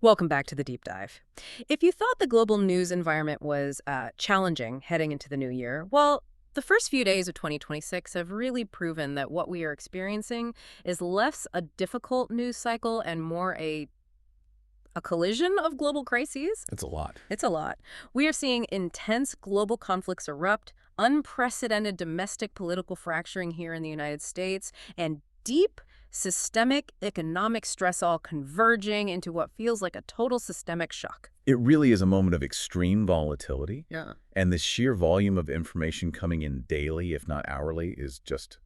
Welcome back to the deep dive. If you thought the global news environment was challenging heading into the new year, well, the first few days of 2026 have really proven that what we are experiencing is less a difficult news cycle and more a collision of global crises. It's a lot. It's a lot. We are seeing intense global conflicts erupt, unprecedented domestic political fracturing here in the United States, and deep systemic economic stress all converging into what feels like a total systemic shock. It really is a moment of extreme volatility. Yeah. And the sheer volume of information coming in daily, if not hourly, is just,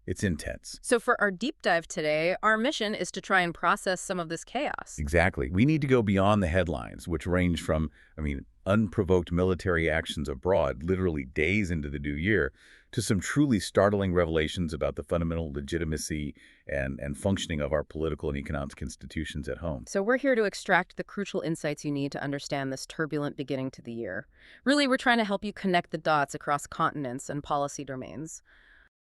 it's intense. So for our deep dive today, our mission is to try and process some of this chaos. Exactly. We need to go beyond the headlines, which range from, unprovoked military actions abroad, literally days into the new year, to some truly startling revelations about the fundamental legitimacy and functioning of our political and economic institutions at home. So we're here to extract the crucial insights you need to understand this turbulent beginning to the year. Really, we're trying to help you connect the dots across continents and policy domains.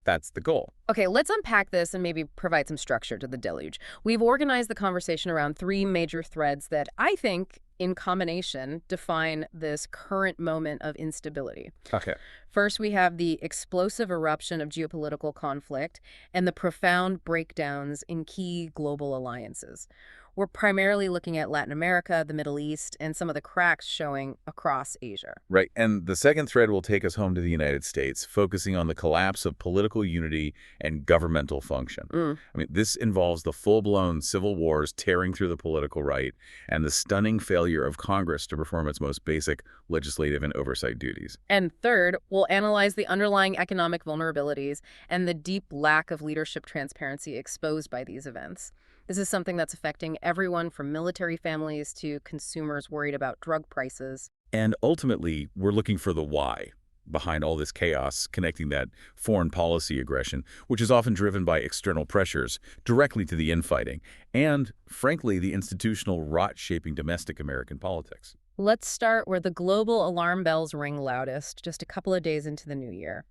That's the goal. Okay, let's unpack this and maybe provide some structure to the deluge. We've organized the conversation around three major threads that I think, in combination, define this current moment of instability. Okay. First, we have the explosive eruption of geopolitical conflict and the profound breakdowns in key global alliances. We're primarily looking at Latin America, the Middle East, and some of the cracks showing across Asia. Right. And the second thread will take us home to the United States, focusing on the collapse of political unity and governmental function. This involves the full-blown civil wars tearing through the political right and the stunning failure of Congress to perform its most basic legislative and oversight duties. And third, we'll analyze the underlying economic vulnerabilities and the deep lack of leadership transparency exposed by these events. This is something that's affecting everyone from military families to consumers worried about drug prices. And ultimately, we're looking for the why behind all this chaos, connecting that foreign policy aggression, which is often driven by external pressures, directly to the infighting, and, frankly, the institutional rot shaping domestic American politics. Let's start where the global alarm bells ring loudest, just a couple of days into the new year.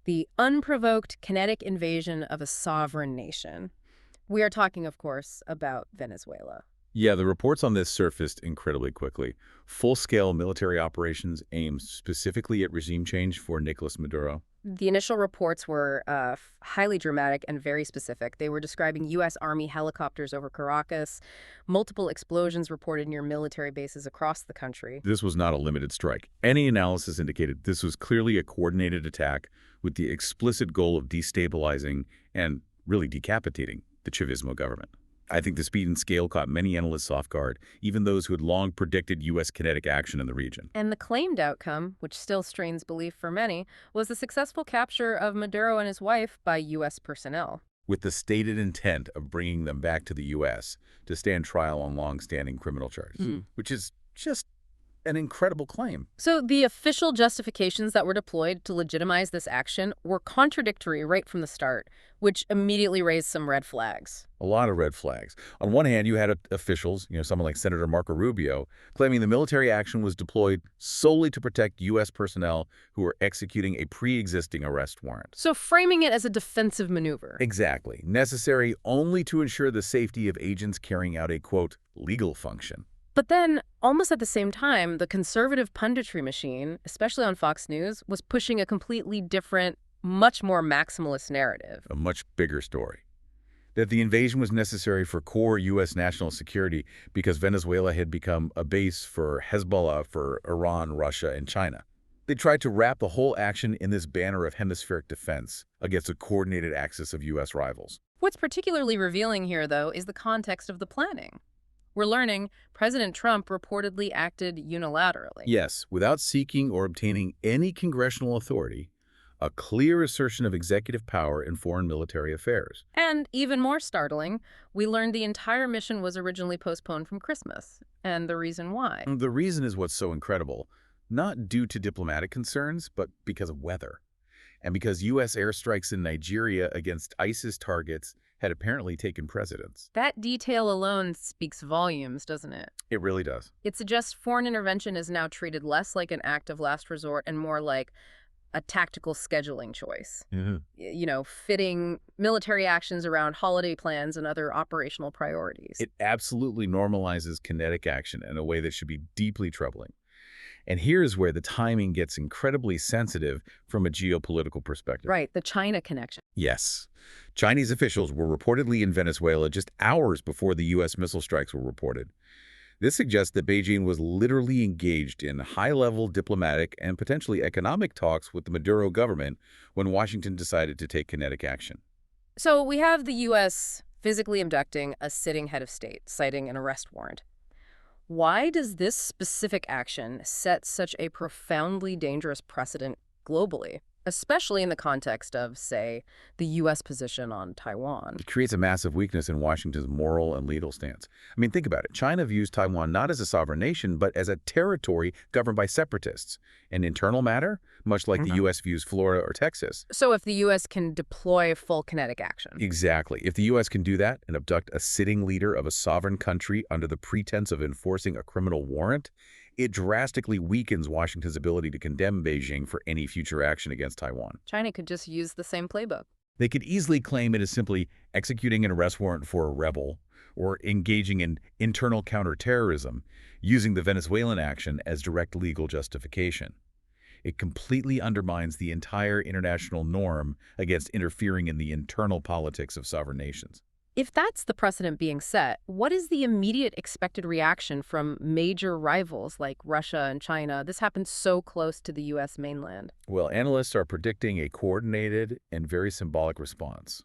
The unprovoked kinetic invasion of a sovereign nation. We are talking, of course, about Venezuela. Yeah, the reports on this surfaced incredibly quickly. Full-scale military operations aimed specifically at regime change for Nicholas Maduro. The initial reports were highly dramatic and very specific. They were describing U.S. Army helicopters over Caracas, multiple explosions reported near military bases across the country. This was not a limited strike. Any analysis indicated this was clearly a coordinated attack with the explicit goal of destabilizing and really decapitating the Chavismo government. I think the speed and scale caught many analysts off guard, even those who had long predicted U.S. kinetic action in the region. And the claimed outcome, which still strains belief for many, was the successful capture of Maduro and his wife by U.S. personnel. With the stated intent of bringing them back to the U.S. to stand trial on long-standing criminal charges, which is just an incredible claim. So the official justifications that were deployed to legitimize this action were contradictory right from the start, which immediately raised some red flags. A lot of red flags. On one hand, you had officials, someone like Senator Marco Rubio, claiming the military action was deployed solely to protect U.S. personnel who were executing a pre-existing arrest warrant. So framing it as a defensive maneuver. Exactly. Necessary only to ensure the safety of agents carrying out a, quote, legal function. But then, almost at the same time, the conservative punditry machine, especially on Fox News, was pushing a completely different, much more maximalist narrative. A much bigger story. That the invasion was necessary for core U.S. national security because Venezuela had become a base for Hezbollah, for Iran, Russia, and China. They tried to wrap the whole action in this banner of hemispheric defense against a coordinated axis of U.S. rivals. What's particularly revealing here, though, is the context of the planning. We're learning President Trump reportedly acted unilaterally. Yes, without seeking or obtaining any congressional authority, a clear assertion of executive power in foreign military affairs. And even more startling, we learned the entire mission was originally postponed from Christmas. And the reason why? The reason is what's so incredible, not due to diplomatic concerns, but because of weather. And because U.S. airstrikes in Nigeria against ISIS targets had apparently taken precedence. That detail alone speaks volumes, doesn't it? It really does. It suggests foreign intervention is now treated less like an act of last resort and more like a tactical scheduling choice, Mhm. fitting military actions around holiday plans and other operational priorities. It absolutely normalizes kinetic action in a way that should be deeply troubling. And here's where the timing gets incredibly sensitive from a geopolitical perspective. Right, the China connection. Yes. Chinese officials were reportedly in Venezuela just hours before the U.S. missile strikes were reported. This suggests that Beijing was literally engaged in high-level diplomatic and potentially economic talks with the Maduro government when Washington decided to take kinetic action. So we have the U.S. physically abducting a sitting head of state, citing an arrest warrant. Why does this specific action set such a profoundly dangerous precedent globally, especially in the context of, say, the U.S. position on Taiwan? It creates a massive weakness in Washington's moral and legal stance. I mean, think about it. China views Taiwan not as a sovereign nation, but as a territory governed by separatists. An internal matter, much like the U.S. views Florida or Texas. So if the U.S. can deploy full kinetic action. Exactly. If the U.S. can do that and abduct a sitting leader of a sovereign country under the pretense of enforcing a criminal warrant, it drastically weakens Washington's ability to condemn Beijing for any future action against Taiwan. China could just use the same playbook. They could easily claim it is simply executing an arrest warrant for a rebel or engaging in internal counterterrorism, using the Venezuelan action as direct legal justification. It completely undermines the entire international norm against interfering in the internal politics of sovereign nations. If that's the precedent being set, what is the immediate expected reaction from major rivals like Russia and China? This happens so close to the U.S. mainland. Well, analysts are predicting a coordinated and very symbolic response.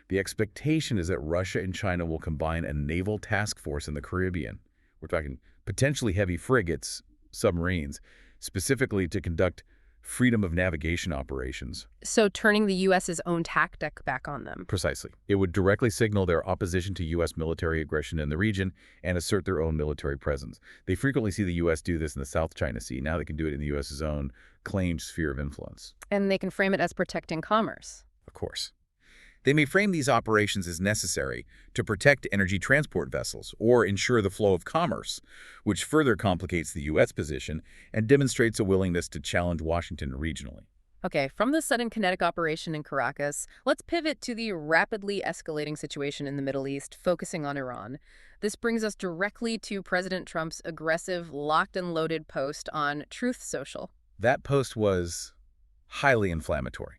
The expectation is that Russia and China will combine a naval task force in the Caribbean. We're talking potentially heavy frigates, submarines, specifically to conduct freedom of navigation operations. So turning the U.S.'s own tactic back on them. Precisely. It would directly signal their opposition to U.S. military aggression in the region and assert their own military presence. They frequently see the U.S. do this in the South China Sea. Now they can do it in the U.S.'s own claimed sphere of influence. And they can frame it as protecting commerce. Of course. They may frame these operations as necessary to protect energy transport vessels or ensure the flow of commerce, which further complicates the U.S. position and demonstrates a willingness to challenge Washington regionally. Okay, from the sudden kinetic operation in Caracas, let's pivot to the rapidly escalating situation in the Middle East, focusing on Iran. This brings us directly to President Trump's aggressive, locked and loaded post on Truth Social. That post was highly inflammatory.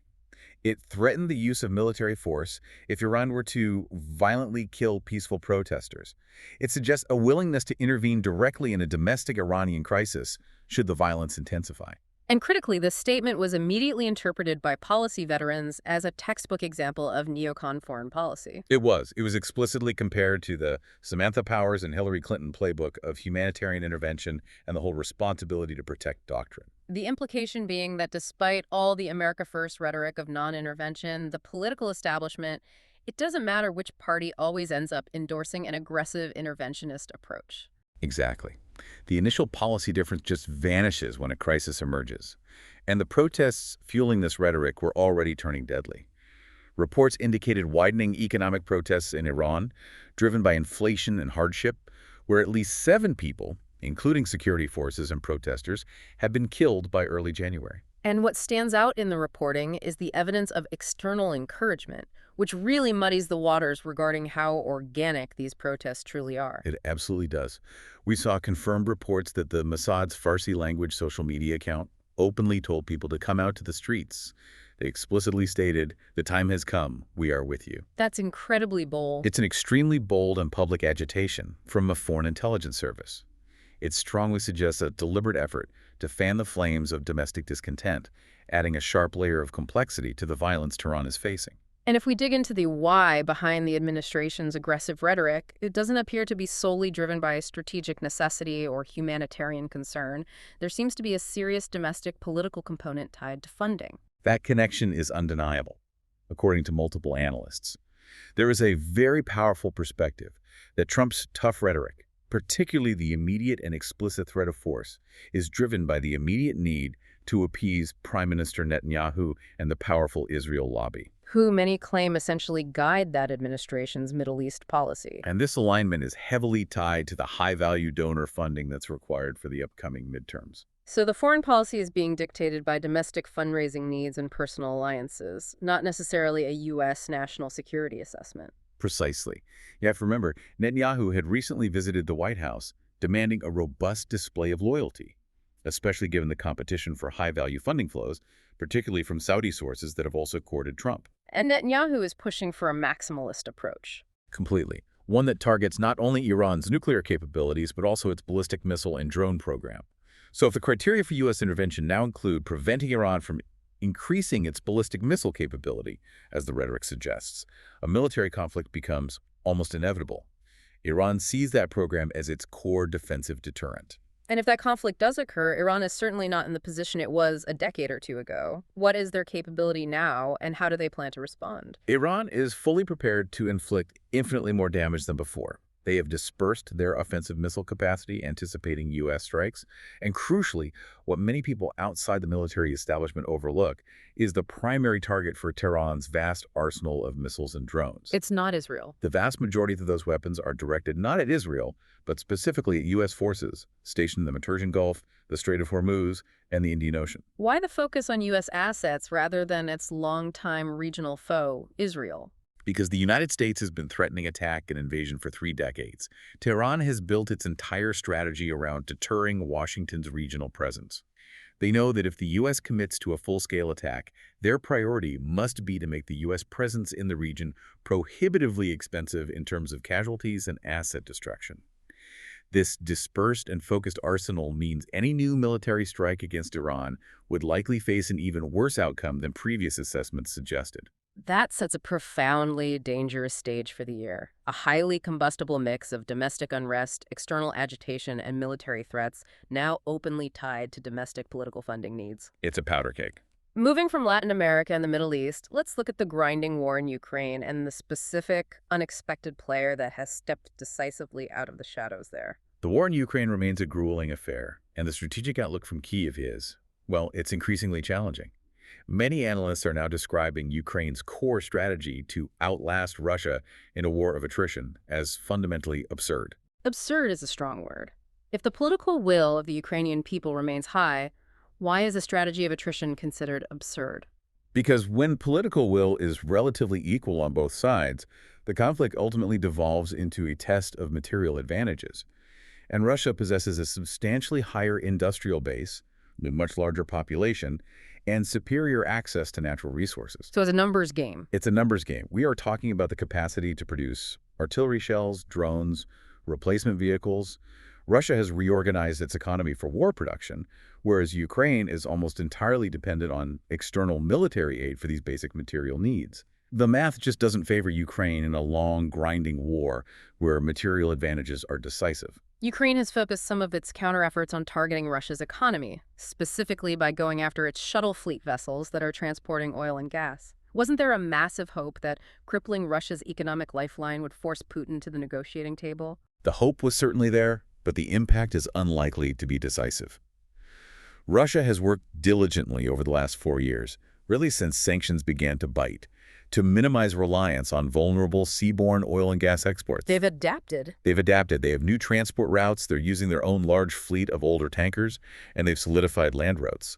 It threatened the use of military force if Iran were to violently kill peaceful protesters. It suggests a willingness to intervene directly in a domestic Iranian crisis should the violence intensify. And critically, this statement was immediately interpreted by policy veterans as a textbook example of neocon foreign policy. It was. It was explicitly compared to the Samantha Powers and Hillary Clinton playbook of humanitarian intervention and the whole responsibility to protect doctrine. The implication being that despite all the America First rhetoric of non-intervention, the political establishment, it doesn't matter which party always ends up endorsing an aggressive interventionist approach. Exactly. The initial policy difference just vanishes when a crisis emerges. And the protests fueling this rhetoric were already turning deadly. Reports indicated widening economic protests in Iran, driven by inflation and hardship, where at least 7 people, including security forces and protesters, have been killed by early January. And what stands out in the reporting is the evidence of external encouragement, which really muddies the waters regarding how organic these protests truly are. It absolutely does. We saw confirmed reports that the Mossad's Farsi-language social media account openly told people to come out to the streets. They explicitly stated, "The time has come. We are with you." That's incredibly bold. It's an extremely bold and public agitation from a foreign intelligence service. It strongly suggests a deliberate effort to fan the flames of domestic discontent, adding a sharp layer of complexity to the violence Tehran is facing. And if we dig into the why behind the administration's aggressive rhetoric, it doesn't appear to be solely driven by strategic necessity or humanitarian concern. There seems to be a serious domestic political component tied to funding. That connection is undeniable, according to multiple analysts. There is a very powerful perspective that Trump's tough rhetoric, particularly the immediate and explicit threat of force, is driven by the immediate need to appease Prime Minister Netanyahu and the powerful Israel lobby. Who many claim essentially guide that administration's Middle East policy. And this alignment is heavily tied to the high-value donor funding that's required for the upcoming midterms. So the foreign policy is being dictated by domestic fundraising needs and personal alliances, not necessarily a U.S. national security assessment. Precisely. You have to remember, Netanyahu had recently visited the White House, demanding a robust display of loyalty, especially given the competition for high-value funding flows, particularly from Saudi sources that have also courted Trump. And Netanyahu is pushing for a maximalist approach. Completely. One that targets not only Iran's nuclear capabilities, but also its ballistic missile and drone program. So if the criteria for U.S. intervention now include preventing Iran from increasing its ballistic missile capability, as the rhetoric suggests, a military conflict becomes almost inevitable. Iran sees that program as its core defensive deterrent. And if that conflict does occur, Iran is certainly not in the position it was a decade or two ago. What is their capability now, and how do they plan to respond? Iran is fully prepared to inflict infinitely more damage than before. They have dispersed their offensive missile capacity, anticipating U.S. strikes. And crucially, what many people outside the military establishment overlook is the primary target for Tehran's vast arsenal of missiles and drones. It's not Israel. The vast majority of those weapons are directed not at Israel, but specifically at U.S. forces stationed in the Persian Gulf, the Strait of Hormuz, and the Indian Ocean. Why the focus on U.S. assets rather than its longtime regional foe, Israel? Because the United States has been threatening attack and invasion for 3 decades, Tehran has built its entire strategy around deterring Washington's regional presence. They know that if the U.S. commits to a full-scale attack, their priority must be to make the U.S. presence in the region prohibitively expensive in terms of casualties and asset destruction. This dispersed and focused arsenal means any new military strike against Iran would likely face an even worse outcome than previous assessments suggested. That sets a profoundly dangerous stage for the year. A highly combustible mix of domestic unrest, external agitation, and military threats, now openly tied to domestic political funding needs. It's a powder keg. Moving from Latin America and the Middle East, let's look at the grinding war in Ukraine and the specific, unexpected player that has stepped decisively out of the shadows there. The war in Ukraine remains a grueling affair, and the strategic outlook from Kyiv is, well, it's increasingly challenging. Many analysts are now describing Ukraine's core strategy to outlast Russia in a war of attrition as fundamentally absurd. Absurd is a strong word. If the political will of the Ukrainian people remains high, why is a strategy of attrition considered absurd? Because when political will is relatively equal on both sides, the conflict ultimately devolves into a test of material advantages. And Russia possesses a substantially higher industrial base, a much larger population, and superior access to natural resources. So it's a numbers game. It's a numbers game. We are talking about the capacity to produce artillery shells, drones, replacement vehicles. Russia has reorganized its economy for war production, whereas Ukraine is almost entirely dependent on external military aid for these basic material needs. The math just doesn't favor Ukraine in a long, grinding war where material advantages are decisive. Ukraine has focused some of its counter-efforts on targeting Russia's economy, specifically by going after its shuttle fleet vessels that are transporting oil and gas. Wasn't there a massive hope that crippling Russia's economic lifeline would force Putin to the negotiating table? The hope was certainly there, but the impact is unlikely to be decisive. Russia has worked diligently over the last 4 years, really since sanctions began to bite, to minimize reliance on vulnerable seaborne oil and gas exports. They've adapted. They have new transport routes, they're using their own large fleet of older tankers, and they've solidified land routes.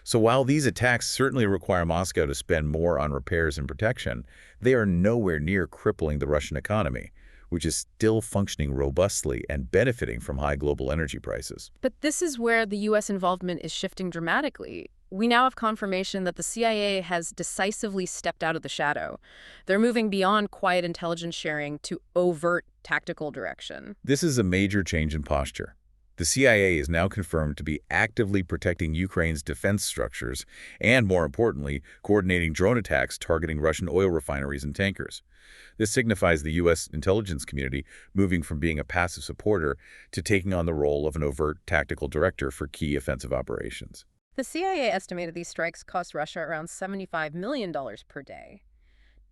So while these attacks certainly require Moscow to spend more on repairs and protection, they are nowhere near crippling the Russian economy, which is still functioning robustly and benefiting from high global energy prices. But this is where the U.S. involvement is shifting dramatically. We now have confirmation that the CIA has decisively stepped out of the shadow. They're moving beyond quiet intelligence sharing to overt tactical direction. This is a major change in posture. The CIA is now confirmed to be actively protecting Ukraine's defense structures and, more importantly, coordinating drone attacks targeting Russian oil refineries and tankers. This signifies the U.S. intelligence community moving from being a passive supporter to taking on the role of an overt tactical director for key offensive operations. The CIA estimated these strikes cost Russia around $75 million per day.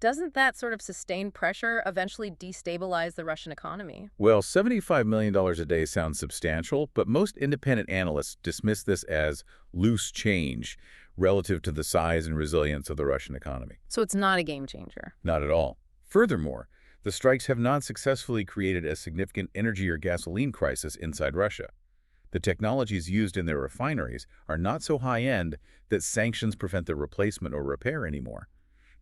doesn't that sort of sustained pressure eventually destabilize the Russian economy? Well, $75 million a day sounds substantial, but most independent analysts dismiss this as loose change relative to the size and resilience of the Russian economy. So it's not a game changer. Not at all. Furthermore, the strikes have not successfully created a significant energy or gasoline crisis inside Russia. The technologies used in their refineries are not so high-end that sanctions prevent their replacement or repair anymore.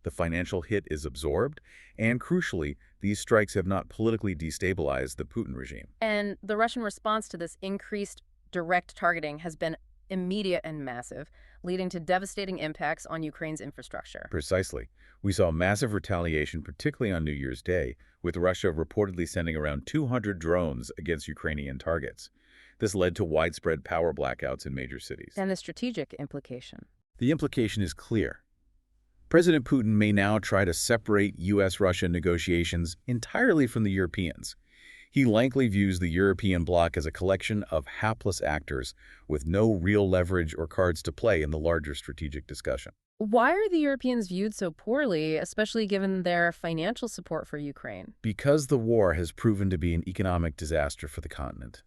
The financial hit is absorbed, and crucially, these strikes have not politically destabilized the Putin regime. And the Russian response to this increased direct targeting has been immediate and massive, leading to devastating impacts on Ukraine's infrastructure. Precisely. We saw massive retaliation, particularly on New Year's Day, with Russia reportedly sending around 200 drones against Ukrainian targets. This led to widespread power blackouts in major cities. And the strategic implication. The implication is clear. President Putin may now try to separate U.S.-Russia negotiations entirely from the Europeans. He likely views the European bloc as a collection of hapless actors with no real leverage or cards to play in the larger strategic discussion. Why are the Europeans viewed so poorly, especially given their financial support for Ukraine? Because the war has proven to be an economic disaster for the continent.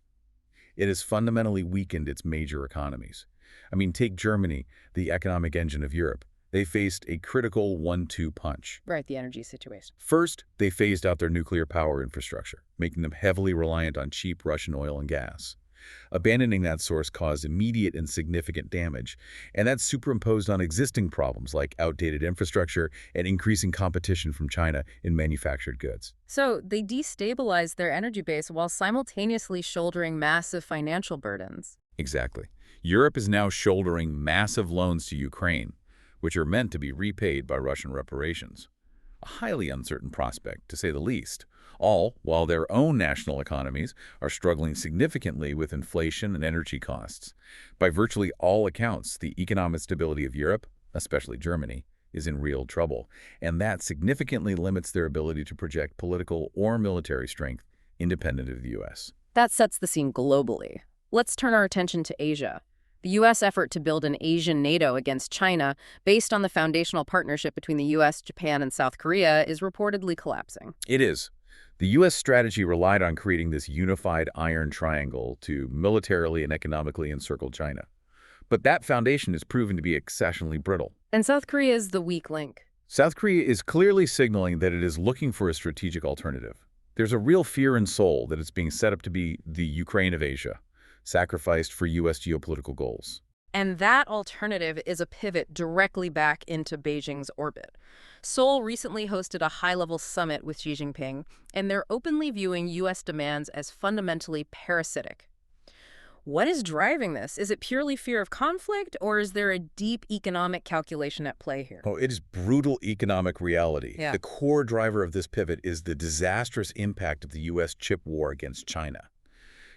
It has fundamentally weakened its major economies. I mean, take Germany, the economic engine of Europe. They faced a critical 1-2 punch. Right, the energy situation. First, they phased out their nuclear power infrastructure, making them heavily reliant on cheap Russian oil and gas. Abandoning that source caused immediate and significant damage, and that's superimposed on existing problems like outdated infrastructure and increasing competition from China in manufactured goods. So they destabilized their energy base while simultaneously shouldering massive financial burdens. Exactly. Europe is now shouldering massive loans to Ukraine, which are meant to be repaid by Russian reparations. A highly uncertain prospect, to say the least, all while their own national economies are struggling significantly with inflation and energy costs. By virtually all accounts, the economic stability of Europe, especially Germany, is in real trouble, and that significantly limits their ability to project political or military strength independent of the U.S. That sets the scene globally. Let's turn our attention to Asia. The U.S. effort to build an Asian NATO against China, based on the foundational partnership between the U.S., Japan, and South Korea, is reportedly collapsing. It is. The U.S. strategy relied on creating this unified iron triangle to militarily and economically encircle China. But that foundation has proven to be exceptionally brittle. And South Korea is the weak link. South Korea is clearly signaling that it is looking for a strategic alternative. There's a real fear in Seoul that it's being set up to be the Ukraine of Asia, sacrificed for U.S. geopolitical goals. And that alternative is a pivot directly back into Beijing's orbit. Seoul recently hosted a high-level summit with Xi Jinping, and they're openly viewing U.S. demands as fundamentally parasitic. What is driving this? Is it purely fear of conflict, or is there a deep economic calculation at play here? Oh, it is brutal economic reality. Yeah. The core driver of this pivot is the disastrous impact of the U.S. chip war against China.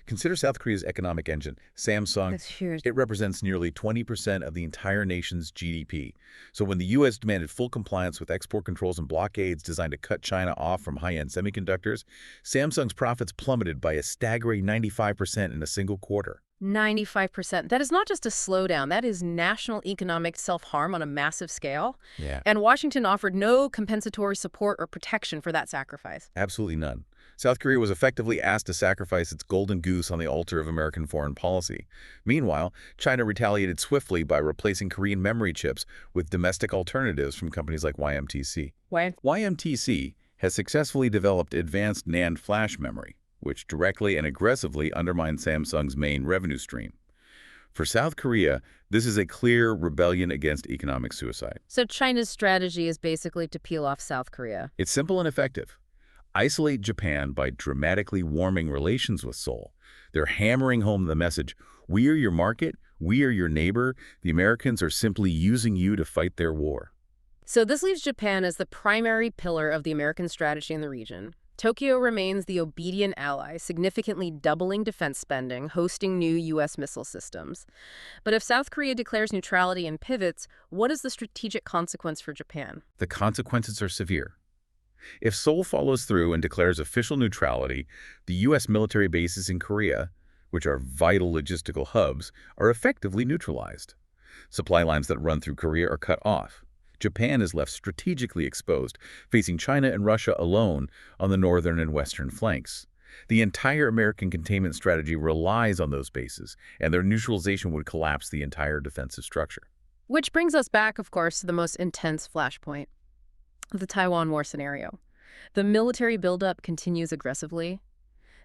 Consider South Korea's economic engine, Samsung. That's huge. It represents nearly 20% of the entire nation's GDP. So when the U.S. demanded full compliance with export controls and blockades designed to cut China off from high-end semiconductors, Samsung's profits plummeted by a staggering 95% in a single quarter. 95%. That is not just a slowdown. That is national economic self-harm on a massive scale. Yeah. And Washington offered no compensatory support or protection for that sacrifice. Absolutely none. South Korea was effectively asked to sacrifice its golden goose on the altar of American foreign policy. Meanwhile, China retaliated swiftly by replacing Korean memory chips with domestic alternatives from companies like YMTC. Why? YMTC has successfully developed advanced NAND flash memory, which directly and aggressively undermines Samsung's main revenue stream. For South Korea, this is a clear rebellion against economic suicide. So China's strategy is basically to peel off South Korea. It's simple and effective. Isolate Japan by dramatically warming relations with Seoul. They're hammering home the message, we are your market, we are your neighbor, the Americans are simply using you to fight their war. So this leaves Japan as the primary pillar of the American strategy in the region. Tokyo remains the obedient ally, significantly doubling defense spending, hosting new U.S. missile systems. But if South Korea declares neutrality and pivots, what is the strategic consequence for Japan? The consequences are severe. If Seoul follows through and declares official neutrality, the U.S. military bases in Korea, which are vital logistical hubs, are effectively neutralized. Supply lines that run through Korea are cut off. Japan is left strategically exposed, facing China and Russia alone on the northern and western flanks. The entire American containment strategy relies on those bases, and their neutralization would collapse the entire defensive structure. Which brings us back, of course, to the most intense flashpoint, the Taiwan War scenario. The military buildup continues aggressively.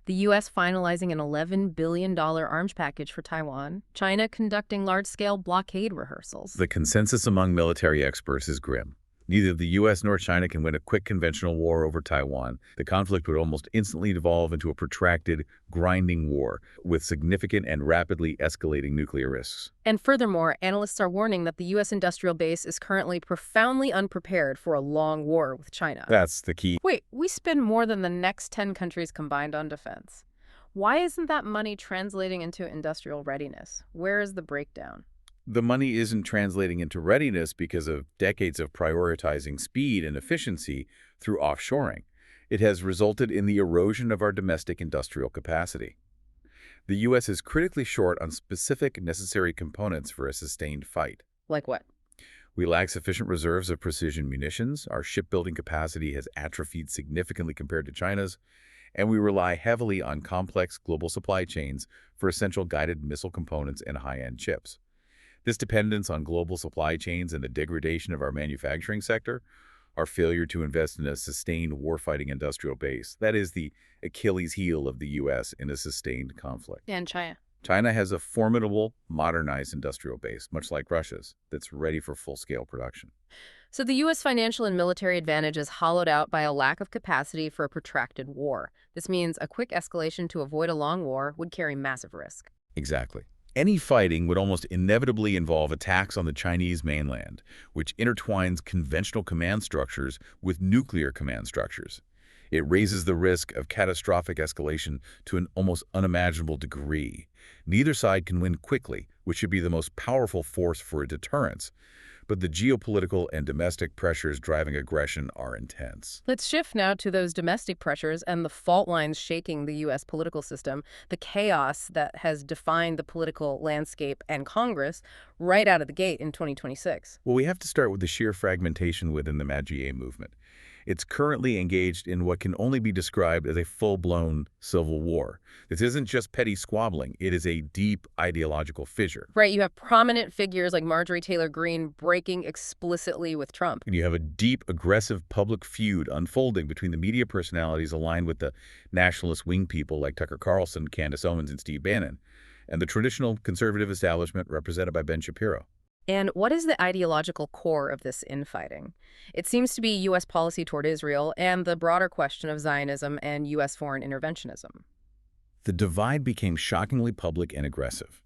The U.S. finalizing an $11 billion arms package for Taiwan, China conducting large-scale blockade rehearsals. The consensus among military experts is grim. Neither the U.S. nor China can win a quick conventional war over Taiwan. The conflict would almost instantly devolve into a protracted, grinding war with significant and rapidly escalating nuclear risks. And furthermore, analysts are warning that the U.S. industrial base is currently profoundly unprepared for a long war with China. That's the key. Wait, we spend more than the next 10 countries combined on defense. Why isn't that money translating into industrial readiness? Where is the breakdown? The money isn't translating into readiness because of decades of prioritizing speed and efficiency through offshoring. It has resulted in the erosion of our domestic industrial capacity. The U.S. is critically short on specific necessary components for a sustained fight. Like what? We lack sufficient reserves of precision munitions, our shipbuilding capacity has atrophied significantly compared to China's, and we rely heavily on complex global supply chains for essential guided missile components and high-end chips. This dependence on global supply chains and the degradation of our manufacturing sector, our failure to invest in a sustained warfighting industrial base, that is the Achilles heel of the U.S. in a sustained conflict. And China. China has a formidable, modernized industrial base, much like Russia's, that's ready for full-scale production. So the U.S. financial and military advantage is hollowed out by a lack of capacity for a protracted war. This means a quick escalation to avoid a long war would carry massive risk. Exactly. Any fighting would almost inevitably involve attacks on the Chinese mainland, which intertwines conventional command structures with nuclear command structures. It raises the risk of catastrophic escalation to an almost unimaginable degree. Neither side can win quickly, which should be the most powerful force for a deterrence. But the geopolitical and domestic pressures driving aggression are intense. Let's shift now to those domestic pressures and the fault lines shaking the U.S. political system, the chaos that has defined the political landscape and Congress right out of the gate in 2026. Well, we have to start with the sheer fragmentation within the MAGA movement. It's currently engaged in what can only be described as a full-blown civil war. This isn't just petty squabbling. It is a deep ideological fissure. Right, you have prominent figures like Marjorie Taylor Greene breaking explicitly with Trump. And you have a deep, aggressive public feud unfolding between the media personalities aligned with the nationalist wing people like Tucker Carlson, Candace Owens, and Steve Bannon, and the traditional conservative establishment represented by Ben Shapiro. And what is the ideological core of this infighting? It seems to be U.S. policy toward Israel and the broader question of Zionism and U.S. foreign interventionism. The divide became shockingly public and aggressive.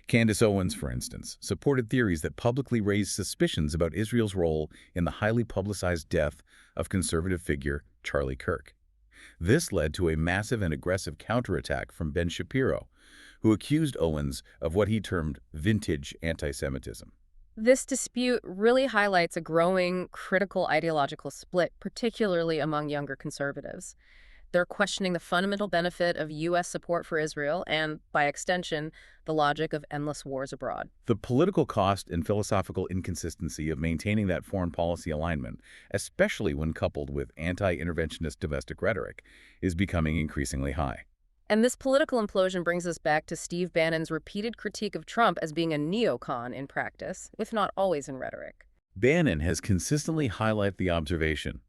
Candace Owens, for instance, supported theories that publicly raised suspicions about Israel's role in the highly publicized death of conservative figure Charlie Kirk. This led to a massive and aggressive counterattack from Ben Shapiro, who accused Owens of what he termed vintage anti-Semitism. This dispute really highlights a growing critical ideological split, particularly among younger conservatives. They're questioning the fundamental benefit of U.S. support for Israel and, by extension, the logic of endless wars abroad. The political cost and philosophical inconsistency of maintaining that foreign policy alignment, especially when coupled with anti-interventionist domestic rhetoric, is becoming increasingly high. And this political implosion brings us back to Steve Bannon's repeated critique of Trump as being a neocon in practice, if not always in rhetoric. Bannon has consistently highlighted the observation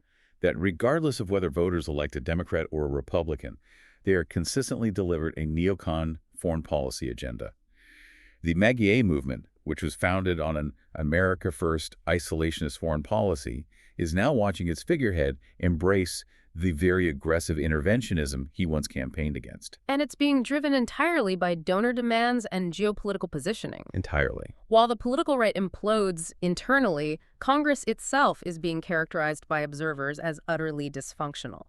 that regardless of whether voters elect a Democrat or a Republican, they are consistently delivered a neocon foreign policy agenda. The MAGA movement, which was founded on an America First isolationist foreign policy, is now watching its figurehead embrace the very aggressive interventionism he once campaigned against. And it's being driven entirely by donor demands and geopolitical positioning. Entirely. While the political right implodes internally, Congress itself is being characterized by observers as utterly dysfunctional.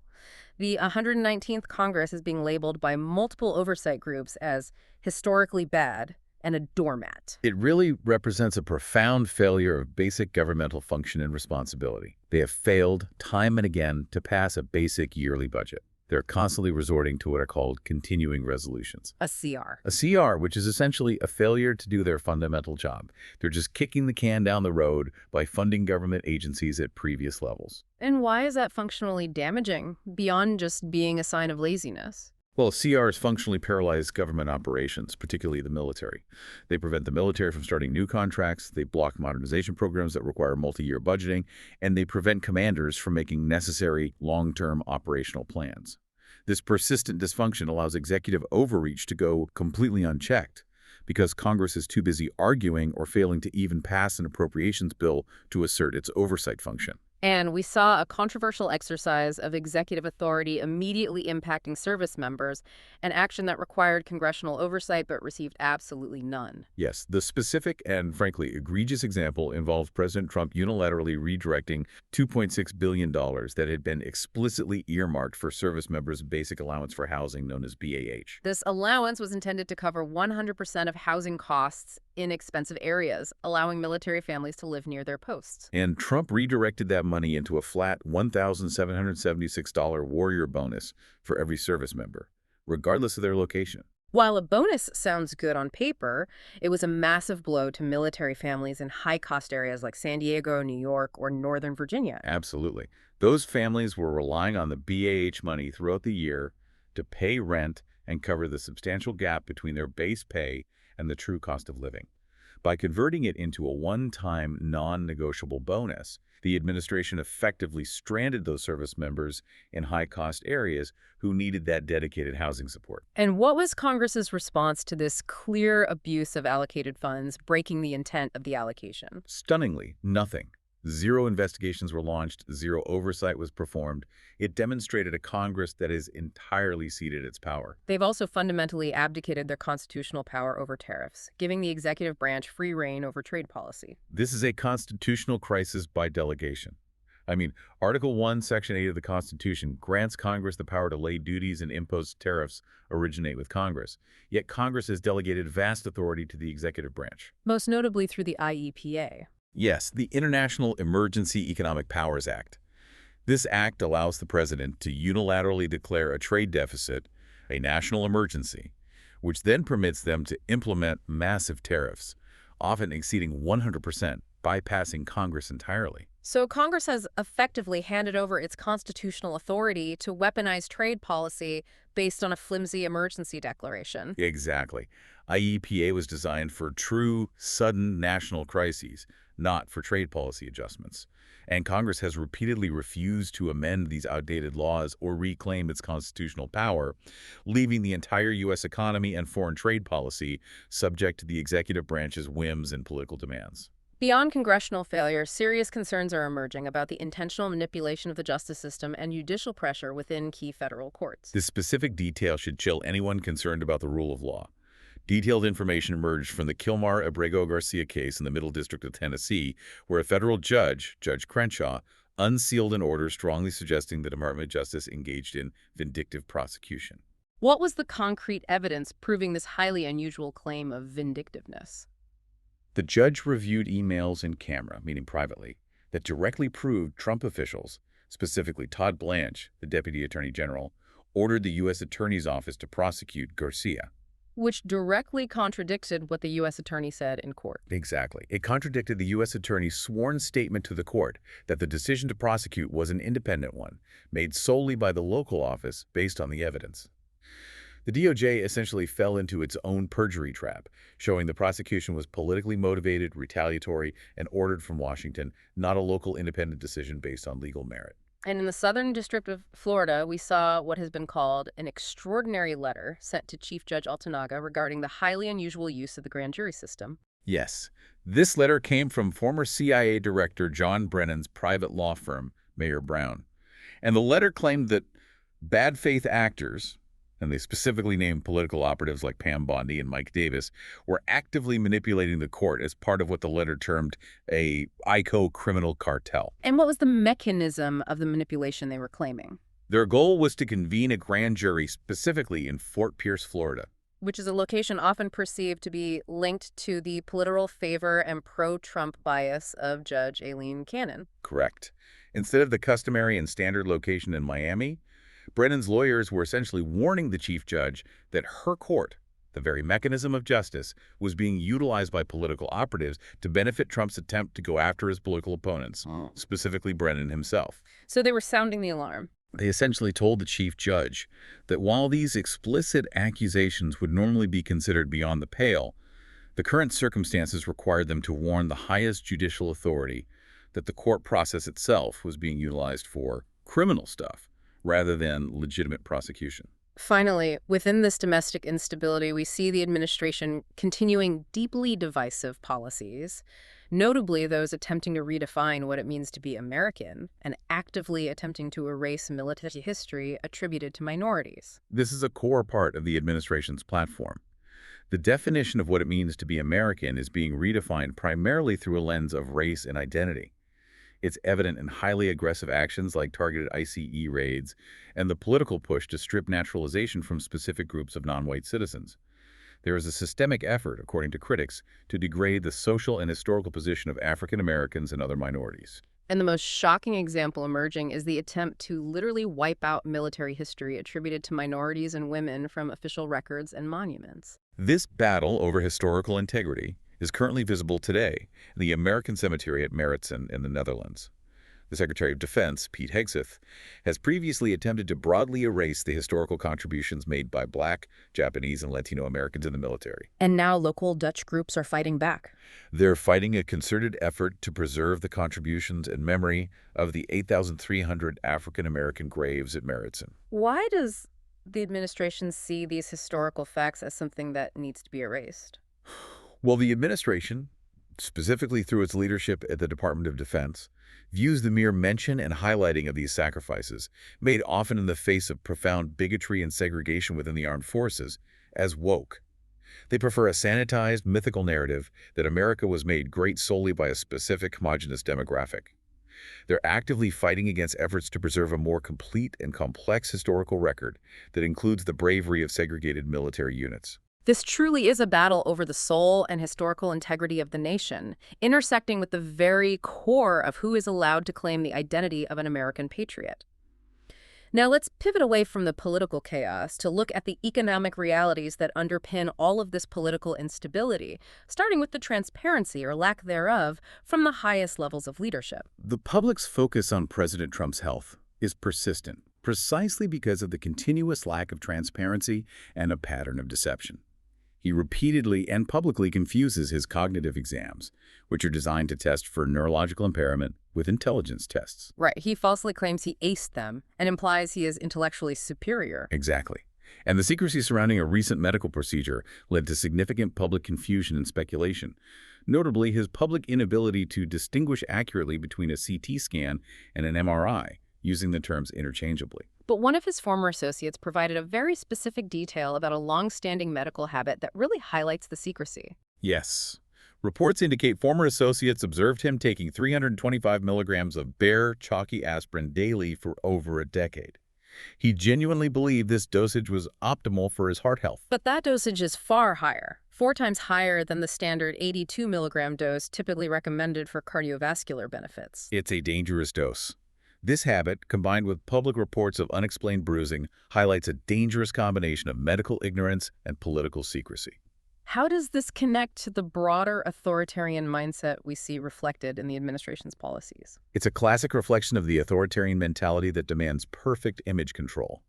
The 119th Congress is being labeled by multiple oversight groups as historically bad and a doormat. It really represents a profound failure of basic governmental function and responsibility. They have failed time and again to pass a basic yearly budget. They're constantly resorting to what are called continuing resolutions. A CR. A CR, which is essentially a failure to do their fundamental job. They're just kicking the can down the road by funding government agencies at previous levels. And why is that functionally damaging, beyond just being a sign of laziness? Well, CRs functionally paralyze government operations, particularly the military. They prevent the military from starting new contracts, they block modernization programs that require multi-year budgeting, and they prevent commanders from making necessary long-term operational plans. This persistent dysfunction allows executive overreach to go completely unchecked because Congress is too busy arguing or failing to even pass an appropriations bill to assert its oversight function. And we saw a controversial exercise of executive authority immediately impacting service members, an action that required congressional oversight but received absolutely none. Yes, the specific and, frankly, egregious example involved President Trump unilaterally redirecting $2.6 billion that had been explicitly earmarked for service members' basic allowance for housing, known as BAH. This allowance was intended to cover 100% of housing costs in expensive areas, allowing military families to live near their posts. And Trump redirected that money into a flat $1,776 warrior bonus for every service member, regardless of their location. While a bonus sounds good on paper, it was a massive blow to military families in high-cost areas like San Diego, New York, or Northern Virginia. Absolutely. Those families were relying on the BAH money throughout the year to pay rent and cover the substantial gap between their base pay and the true cost of living. By converting it into a one-time, non-negotiable bonus, the administration effectively stranded those service members in high-cost areas who needed that dedicated housing support. And what was Congress's response to this clear abuse of allocated funds, breaking the intent of the allocation? Stunningly, nothing. Zero investigations were launched, zero oversight was performed. It demonstrated a Congress that is entirely ceded its power. They've also fundamentally abdicated their constitutional power over tariffs, giving the executive branch free rein over trade policy. This is a constitutional crisis by delegation. Article 1, Section 8 of the Constitution grants Congress the power to lay duties and impose tariffs originate with Congress. Yet Congress has delegated vast authority to the executive branch. Most notably through the IEPA. Yes, the International Emergency Economic Powers Act. This act allows the president to unilaterally declare a trade deficit, a national emergency, which then permits them to implement massive tariffs, often exceeding 100%, bypassing Congress entirely. So Congress has effectively handed over its constitutional authority to weaponize trade policy based on a flimsy emergency declaration. Exactly. IEPA was designed for true, sudden national crises, not for trade policy adjustments. And Congress has repeatedly refused to amend these outdated laws or reclaim its constitutional power, leaving the entire U.S. economy and foreign trade policy subject to the executive branch's whims and political demands. Beyond congressional failure, serious concerns are emerging about the intentional manipulation of the justice system and judicial pressure within key federal courts. This specific detail should chill anyone concerned about the rule of law. Detailed information emerged from the Kilmar Abrego Garcia case in the Middle District of Tennessee, where a federal judge, Judge Crenshaw, unsealed an order strongly suggesting the Department of Justice engaged in vindictive prosecution. What was the concrete evidence proving this highly unusual claim of vindictiveness? The judge reviewed emails in camera, meaning privately, that directly proved Trump officials, specifically Todd Blanche, the Deputy Attorney General, ordered the U.S. Attorney's Office to prosecute Garcia. Which directly contradicted what the U.S. Attorney said in court. Exactly. It contradicted the U.S. Attorney's sworn statement to the court that the decision to prosecute was an independent one, made solely by the local office based on the evidence. The DOJ essentially fell into its own perjury trap, showing the prosecution was politically motivated, retaliatory, and ordered from Washington, not a local independent decision based on legal merit. And in the Southern District of Florida, we saw what has been called an extraordinary letter sent to Chief Judge Altanaga regarding the highly unusual use of the grand jury system. Yes, this letter came from former CIA Director John Brennan's private law firm, Mayer Brown. And the letter claimed that bad faith actors, and they specifically named political operatives like Pam Bondi and Mike Davis, were actively manipulating the court as part of what the letter termed a ICO criminal cartel. And what was the mechanism of the manipulation they were claiming? Their goal was to convene a grand jury specifically in Fort Pierce, Florida, which is a location often perceived to be linked to the political favor and pro-Trump bias of Judge Aileen Cannon. Correct. Instead of the customary and standard location in Miami, Brennan's lawyers were essentially warning the chief judge that her court, the very mechanism of justice, was being utilized by political operatives to benefit Trump's attempt to go after his political opponents, specifically Brennan himself. So they were sounding the alarm. They essentially told the chief judge that while these explicit accusations would normally be considered beyond the pale, the current circumstances required them to warn the highest judicial authority that the court process itself was being utilized for criminal stuff rather than legitimate prosecution. Finally, within this domestic instability, we see the administration continuing deeply divisive policies, notably those attempting to redefine what it means to be American and actively attempting to erase military history attributed to minorities. This is a core part of the administration's platform. The definition of what it means to be American is being redefined primarily through a lens of race and identity. It's evident in highly aggressive actions like targeted ICE raids and the political push to strip naturalization from specific groups of non-white citizens. There is a systemic effort, according to critics, to degrade the social and historical position of African Americans and other minorities. And the most shocking example emerging is the attempt to literally wipe out military history attributed to minorities and women from official records and monuments. This battle over historical integrity is currently visible today in the American Cemetery at Maritsen in the Netherlands. The Secretary of Defense, Pete Hegseth, has previously attempted to broadly erase the historical contributions made by Black, Japanese, and Latino Americans in the military. And now local Dutch groups are fighting back. They're fighting a concerted effort to preserve the contributions and memory of the 8,300 African American graves at Maritsen. Why does the administration see these historical facts as something that needs to be erased? Well, the administration, specifically through its leadership at the Department of Defense, views the mere mention and highlighting of these sacrifices, made often in the face of profound bigotry and segregation within the armed forces, as woke. They prefer a sanitized, mythical narrative that America was made great solely by a specific homogenous demographic. They're actively fighting against efforts to preserve a more complete and complex historical record that includes the bravery of segregated military units. This truly is a battle over the soul and historical integrity of the nation, intersecting with the very core of who is allowed to claim the identity of an American patriot. Now let's pivot away from the political chaos to look at the economic realities that underpin all of this political instability, starting with the transparency or lack thereof from the highest levels of leadership. The public's focus on President Trump's health is persistent, precisely because of the continuous lack of transparency and a pattern of deception. He repeatedly and publicly confuses his cognitive exams, which are designed to test for neurological impairment, with intelligence tests. Right, he falsely claims he aced them and implies he is intellectually superior. Exactly. And the secrecy surrounding a recent medical procedure led to significant public confusion and speculation. Notably, his public inability to distinguish accurately between a CT scan and an MRI, using the terms interchangeably. But one of his former associates provided a very specific detail about a long-standing medical habit that really highlights the secrecy. Yes. Reports indicate former associates observed him taking 325 milligrams of bare, chalky aspirin daily for over a decade. He genuinely believed this dosage was optimal for his heart health. But that dosage is far higher, 4 times higher than the standard 82 milligram dose typically recommended for cardiovascular benefits. It's a dangerous dose. This habit, combined with public reports of unexplained bruising, highlights a dangerous combination of medical ignorance and political secrecy. How does this connect to the broader authoritarian mindset we see reflected in the administration's policies? It's a classic reflection of the authoritarian mentality that demands perfect image control.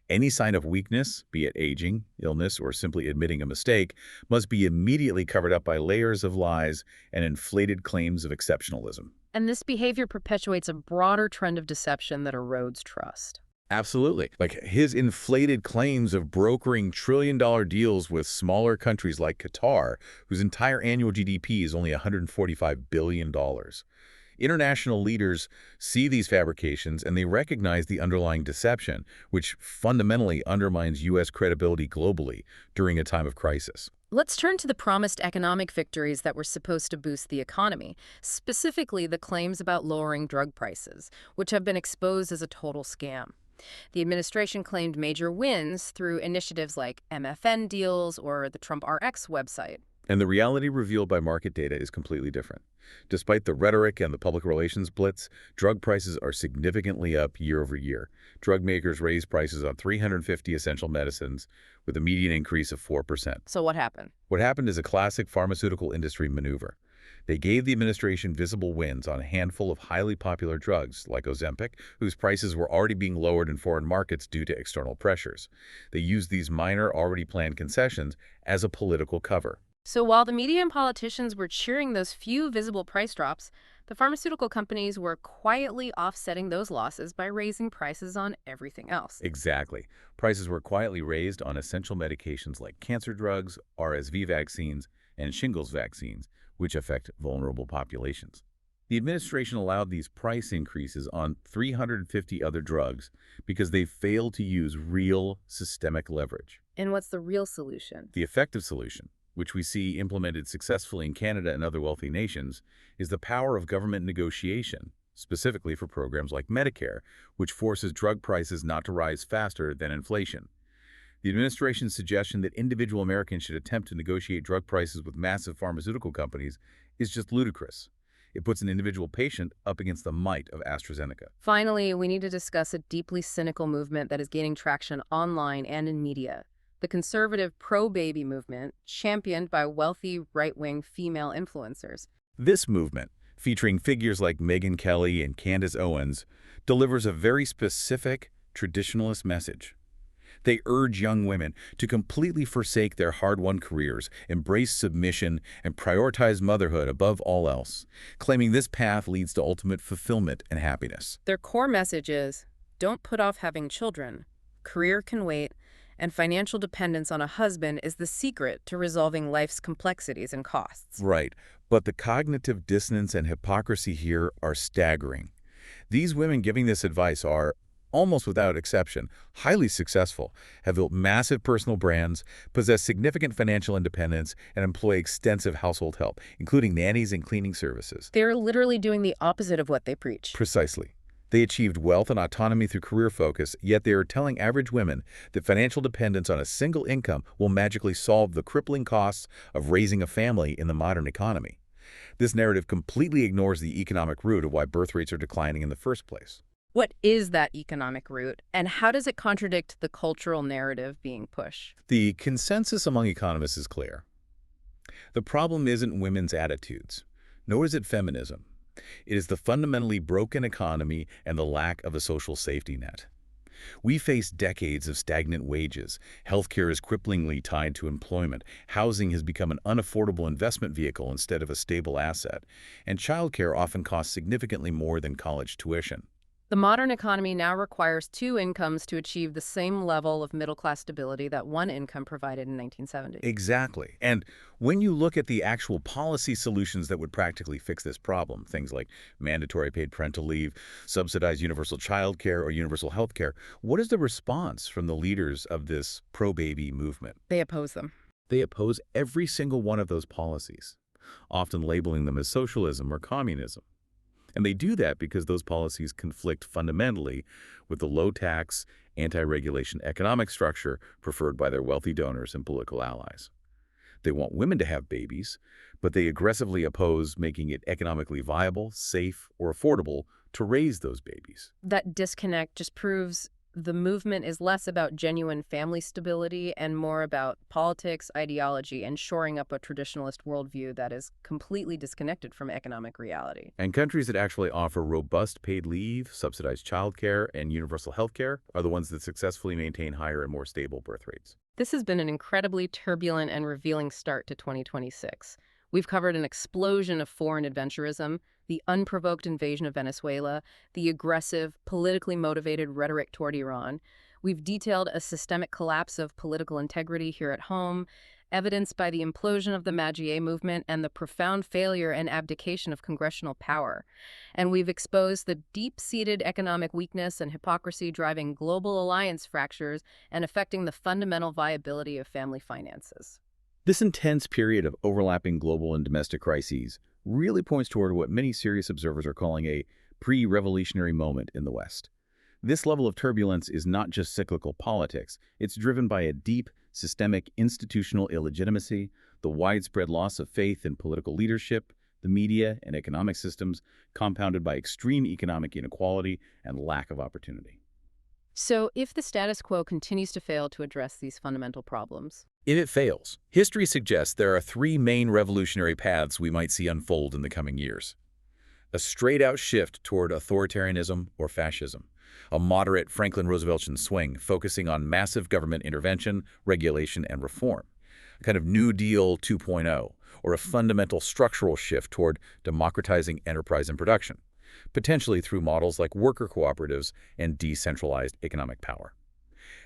Any sign of weakness, be it aging, illness, or simply admitting a mistake, must be immediately covered up by layers of lies and inflated claims of exceptionalism. And this behavior perpetuates a broader trend of deception that erodes trust. Absolutely. Like his inflated claims of brokering trillion-dollar deals with smaller countries like Qatar, whose entire annual GDP is only $145 billion. International leaders see these fabrications and they recognize the underlying deception, which fundamentally undermines U.S. credibility globally during a time of crisis. Let's turn to the promised economic victories that were supposed to boost the economy, specifically the claims about lowering drug prices, which have been exposed as a total scam. The administration claimed major wins through initiatives like MFN deals or the Trump RX website. And the reality revealed by market data is completely different. Despite the rhetoric and the public relations blitz, drug prices are significantly up year over year. Drug makers raised prices on 350 essential medicines with a median increase of 4%. So what happened? What happened is a classic pharmaceutical industry maneuver. They gave the administration visible wins on a handful of highly popular drugs, like Ozempic, whose prices were already being lowered in foreign markets due to external pressures. They used these minor, already planned concessions as a political cover. So while the media and politicians were cheering those few visible price drops, the pharmaceutical companies were quietly offsetting those losses by raising prices on everything else. Exactly. Prices were quietly raised on essential medications like cancer drugs, RSV vaccines, and shingles vaccines, which affect vulnerable populations. The administration allowed these price increases on 350 other drugs because they failed to use real systemic leverage. And what's the real solution? The effective solution, which we see implemented successfully in Canada and other wealthy nations, is the power of government negotiation, specifically for programs like Medicare, which forces drug prices not to rise faster than inflation. The administration's suggestion that individual Americans should attempt to negotiate drug prices with massive pharmaceutical companies is just ludicrous. It puts an individual patient up against the might of AstraZeneca. Finally, we need to discuss a deeply cynical movement that is gaining traction online and in media. The conservative pro-baby movement, championed by wealthy right-wing female influencers. This movement, featuring figures like Megyn Kelly and Candace Owens, delivers a very specific, traditionalist message. They urge young women to completely forsake their hard-won careers, embrace submission, and prioritize motherhood above all else, claiming this path leads to ultimate fulfillment and happiness. Their core message is, don't put off having children. Career can wait, and financial dependence on a husband is the secret to resolving life's complexities and costs. Right, but the cognitive dissonance and hypocrisy here are staggering. These women giving this advice are, almost without exception, highly successful, have built massive personal brands, possess significant financial independence, and employ extensive household help, including nannies and cleaning services. They're literally doing the opposite of what they preach. Precisely. They achieved wealth and autonomy through career focus, yet they are telling average women that financial dependence on a single income will magically solve the crippling costs of raising a family in the modern economy. This narrative completely ignores the economic root of why birth rates are declining in the first place. What is that economic root, and how does it contradict the cultural narrative being pushed? The consensus among economists is clear. The problem isn't women's attitudes, nor is it feminism. It is the fundamentally broken economy and the lack of a social safety net. We face decades of stagnant wages. Healthcare is cripplingly tied to employment. Housing has become an unaffordable investment vehicle instead of a stable asset. And childcare often costs significantly more than college tuition. The modern economy now requires two incomes to achieve the same level of middle-class stability that one income provided in 1970. Exactly. And when you look at the actual policy solutions that would practically fix this problem, things like mandatory paid parental leave, subsidized universal child care, or universal health care, what is the response from the leaders of this pro-baby movement? They oppose them. They oppose every single one of those policies, often labeling them as socialism or communism. And they do that because those policies conflict fundamentally with the low-tax, anti-regulation economic structure preferred by their wealthy donors and political allies. They want women to have babies, but they aggressively oppose making it economically viable, safe, or affordable to raise those babies. That disconnect just proves the movement is less about genuine family stability and more about politics, ideology, and shoring up a traditionalist worldview that is completely disconnected from economic reality. And countries that actually offer robust paid leave, subsidized childcare, and universal health care are the ones that successfully maintain higher and more stable birth rates. This has been an incredibly turbulent and revealing start to 2026. We've covered an explosion of foreign adventurism, the unprovoked invasion of Venezuela, the aggressive, politically motivated rhetoric toward Iran. We've detailed a systemic collapse of political integrity here at home, evidenced by the implosion of the Maduro movement and the profound failure and abdication of congressional power. And we've exposed the deep-seated economic weakness and hypocrisy driving global alliance fractures and affecting the fundamental viability of family finances. This intense period of overlapping global and domestic crises really points toward what many serious observers are calling a pre-revolutionary moment in the West. This level of turbulence is not just cyclical politics. It's driven by a deep, systemic institutional illegitimacy, the widespread loss of faith in political leadership, the media, and economic systems, compounded by extreme economic inequality and lack of opportunity. So if the status quo continues to fail to address these fundamental problems, If it fails, history suggests there are three main revolutionary paths we might see unfold in the coming years. A straight-out shift toward authoritarianism or fascism, a moderate Franklin Rooseveltian swing focusing on massive government intervention, regulation, and reform, a kind of New Deal 2.0, or a fundamental structural shift toward democratizing enterprise and production, potentially through models like worker cooperatives and decentralized economic power.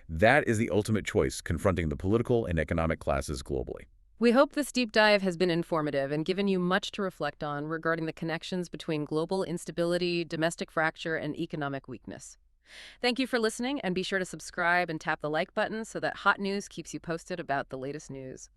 That is the ultimate choice confronting the political and economic classes globally. we hope this deep dive has been informative and given you much to reflect on regarding the connections between global instability, domestic fracture, and economic weakness. Thank you for listening, and be sure to subscribe and tap the like button so that hot news keeps you posted about the latest news.